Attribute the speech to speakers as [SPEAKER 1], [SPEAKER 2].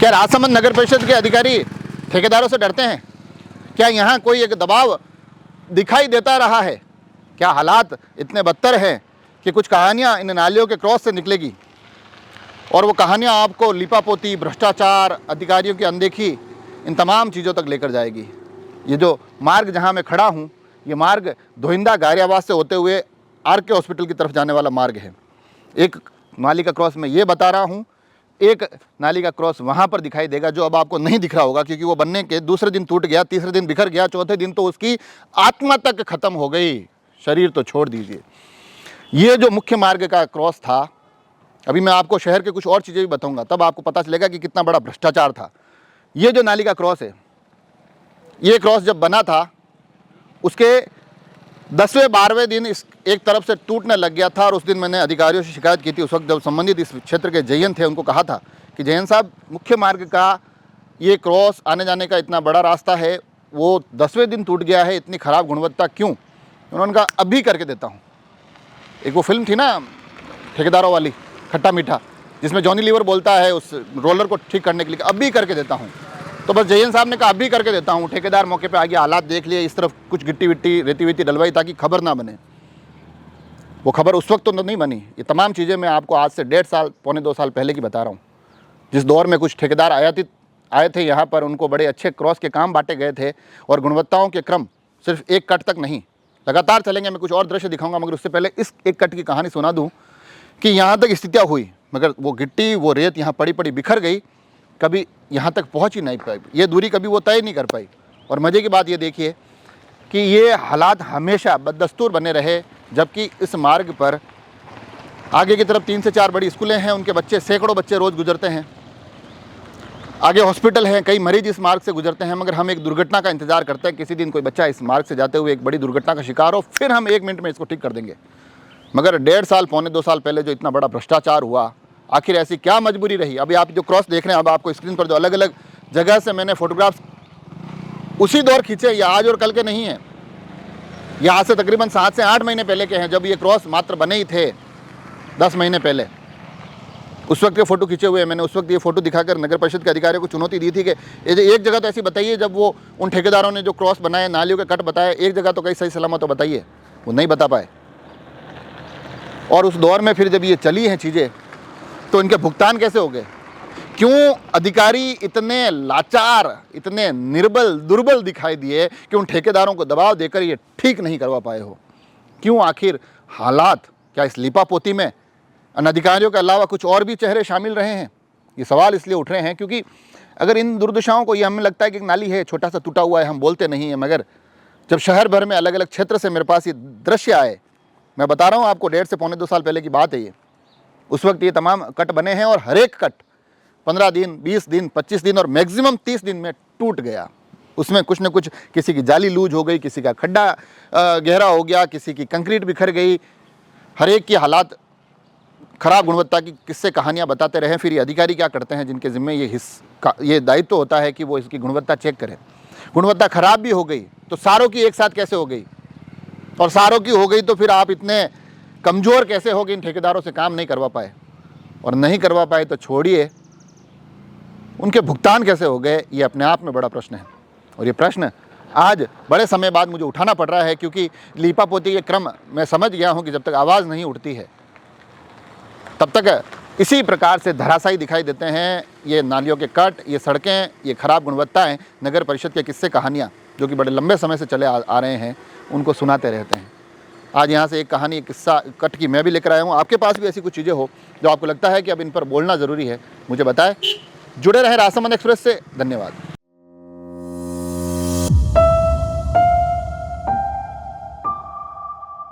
[SPEAKER 1] क्या राजसमंद नगर परिषद के अधिकारी ठेकेदारों से डरते हैं? क्या यहाँ कोई एक दबाव दिखाई देता रहा है? क्या हालात इतने बदतर हैं कि कुछ कहानियाँ इन नालियों के क्रॉस से निकलेगी और वो कहानियाँ आपको लिपापोती, भ्रष्टाचार, अधिकारियों की अनदेखी, इन तमाम चीज़ों तक लेकर जाएगी। ये जो मार्ग जहाँ मैं खड़ा हूँ, ये मार्ग धोइंदा गारियाबाद से होते हुए RK हॉस्पिटल की तरफ जाने वाला मार्ग है। एक नाली का क्रॉस मैं ये बता रहा हूँ, एक नाली का क्रॉस वहाँ पर दिखाई देगा जो अब आपको नहीं दिख रहा होगा, क्योंकि वो बनने के दूसरे दिन टूट गया, तीसरे दिन बिखर गया, चौथे दिन तो उसकी आत्मा तक खत्म हो गई, शरीर तो छोड़ दीजिए। ये जो मुख्य मार्ग का क्रॉस था, अभी मैं आपको शहर के कुछ और चीज़ें भी बताऊंगा, तब आपको पता चलेगा कि कितना बड़ा भ्रष्टाचार था। ये जो नाली का क्रॉस है, ये क्रॉस जब बना था उसके 10वें 12वें दिन इस एक तरफ से टूटने लग गया था और उस दिन मैंने अधिकारियों से शिकायत की थी। उस वक्त जब संबंधित इस क्षेत्र के जयन थे, उनको कहा था कि जयन साहब, मुख्य मार्ग का ये क्रॉस आने जाने का इतना बड़ा रास्ता है, वो 10वें दिन टूट गया है, इतनी ख़राब गुणवत्ता क्यों? उन्होंने कहा अभी करके देता हूँ। एक वो फिल्म थी ना ठेकेदारों वाली, खट्टा मीठा, जिसमें जॉनी लीवर बोलता है उस रोलर को ठीक करने के लिए, अभी करके देता हूँ। तो बस जयन साहब ने कहा अभी करके देता हूँ। ठेकेदार मौके पे आ गया, हालात देख लिए, इस तरफ कुछ गिट्टी विट्टी, रेती वेती डलवाई ताकि खबर ना बने। वो खबर उस वक्त तो नहीं बनी। ये तमाम चीज़ें मैं आपको आज से 1.5 साल, पौने 2 साल पहले की बता रहा हूँ, जिस दौर में कुछ ठेकेदार आए थे यहाँ पर, उनको बड़े अच्छे क्रॉस के काम बांटे गए थे और गुणवत्ताओं के क्रम सिर्फ एक कट तक नहीं, लगातार चलेंगे। मैं कुछ और दृश्य दिखाऊंगा, मगर उससे पहले इस एक कट की कहानी सुना दूँ कि यहाँ तक स्थितियाँ हुई, मगर वो गिट्टी, वो रेत यहाँ पड़ी पड़ी बिखर गई, कभी यहाँ तक पहुँच ही नहीं पाई, ये दूरी कभी वो तय नहीं कर पाई। और मज़े की बात ये देखिए कि ये हालात हमेशा बदस्तूर बने रहे, जबकि इस मार्ग पर आगे की तरफ 3 से 4 बड़ी स्कूलें हैं, उनके बच्चे, सैकड़ों बच्चे रोज़ गुजरते हैं, आगे हॉस्पिटल हैं, कई मरीज इस मार्ग से गुजरते हैं। मगर हम एक दुर्घटना का इंतजार करते हैं, किसी दिन कोई बच्चा इस मार्ग से जाते हुए एक बड़ी दुर्घटना का शिकार हो, फिर हम 1 मिनट में इसको ठीक कर देंगे। मगर 1.5 साल, पौने 2 साल पहले जो इतना बड़ा भ्रष्टाचार हुआ, आखिर ऐसी क्या मजबूरी रही? अभी आप जो क्रॉस देख रहे हैं, अब आपको स्क्रीन पर जो अलग अलग जगह से मैंने फोटोग्राफ्स उसी दौर खींचे, ये आज और कल के नहीं हैं, ये आज से तकरीबन 7 से 8 महीने पहले के हैं, जब ये क्रॉस मात्र बने ही थे, 10 महीने पहले। उस वक्त के फ़ोटो खींचे हुए हैं मैंने। उस वक्त ये फ़ोटो दिखाकर नगर परिषद के अधिकारियों को चुनौती दी थी कि एक जगह तो ऐसी बताइए जब वो उन ठेकेदारों ने जो क्रॉस बनाए, नालियों के कट बताए, एक जगह तो कहीं सही सलामत तो बताइए। वो नहीं बता पाए। और उस दौर में फिर जब ये चली हैं चीज़ें, तो इनके भुगतान कैसे हो गए? क्यों अधिकारी इतने लाचार, इतने निर्बल, दुर्बल दिखाई दिए कि उन ठेकेदारों को दबाव देकर ये ठीक नहीं करवा पाए हो? क्यों आखिर हालात, क्या इस लिपापोती में अन अधिकारियों के अलावा कुछ और भी चेहरे शामिल रहे हैं? ये सवाल इसलिए उठ रहे हैं क्योंकि अगर इन दुर्दशाओं को, ये हमें लगता है कि एक नाली है, छोटा सा टूटा हुआ है, हम बोलते नहीं हैं, मगर जब शहर भर में अलग अलग क्षेत्र से मेरे पास ये दृश्य आए, मैं बता रहा हूँ आपको, 1.5 से पौने 2 साल पहले की बात है ये। उस वक्त ये तमाम कट बने हैं और हर एक कट 15 दिन, 20 दिन, 25 दिन और मैक्सिमम 30 दिन में टूट गया। उसमें कुछ न कुछ, किसी की जाली लूज हो गई, किसी का खड्डा गहरा हो गया, किसी की कंक्रीट बिखर गई, हर एक की हालात खराब गुणवत्ता की किस्से कहानियाँ बताते रहे। फिर ये अधिकारी क्या करते हैं, जिनके ज़िम्मे ये दायित्व होता है कि वो इसकी गुणवत्ता चेक करें। गुणवत्ता खराब भी हो गई तो सारों की एक साथ कैसे हो गई? और सारों की हो गई तो फिर आप इतने कमज़ोर कैसे हो कि इन ठेकेदारों से काम नहीं करवा पाए? और नहीं करवा पाए तो छोड़िए, उनके भुगतान कैसे हो गए? ये अपने आप में बड़ा प्रश्न है। और ये प्रश्न आज बड़े समय बाद मुझे उठाना पड़ रहा है, क्योंकि लीपापोती के क्रम मैं समझ गया हूँ कि जब तक आवाज़ नहीं उठती है, तब तक इसी प्रकार से धराशायी दिखाई देते हैं ये नालियों के कट, ये सड़कें, ये खराब गुणवत्ताएँ, नगर परिषद के किस्से कहानियाँ जो कि बड़े लंबे समय से चले आ रहे हैं, उनको सुनाते रहते हैं। आज यहाँ से एक कहानी, एक किस्सा कट की मैं भी लेकर आया हूँ। आपके पास भी ऐसी कुछ चीज़ें हो जो आपको लगता है कि अब इन पर बोलना ज़रूरी है, मुझे बताएं। जुड़े रहें राजसमंद एक्सप्रेस से। धन्यवाद।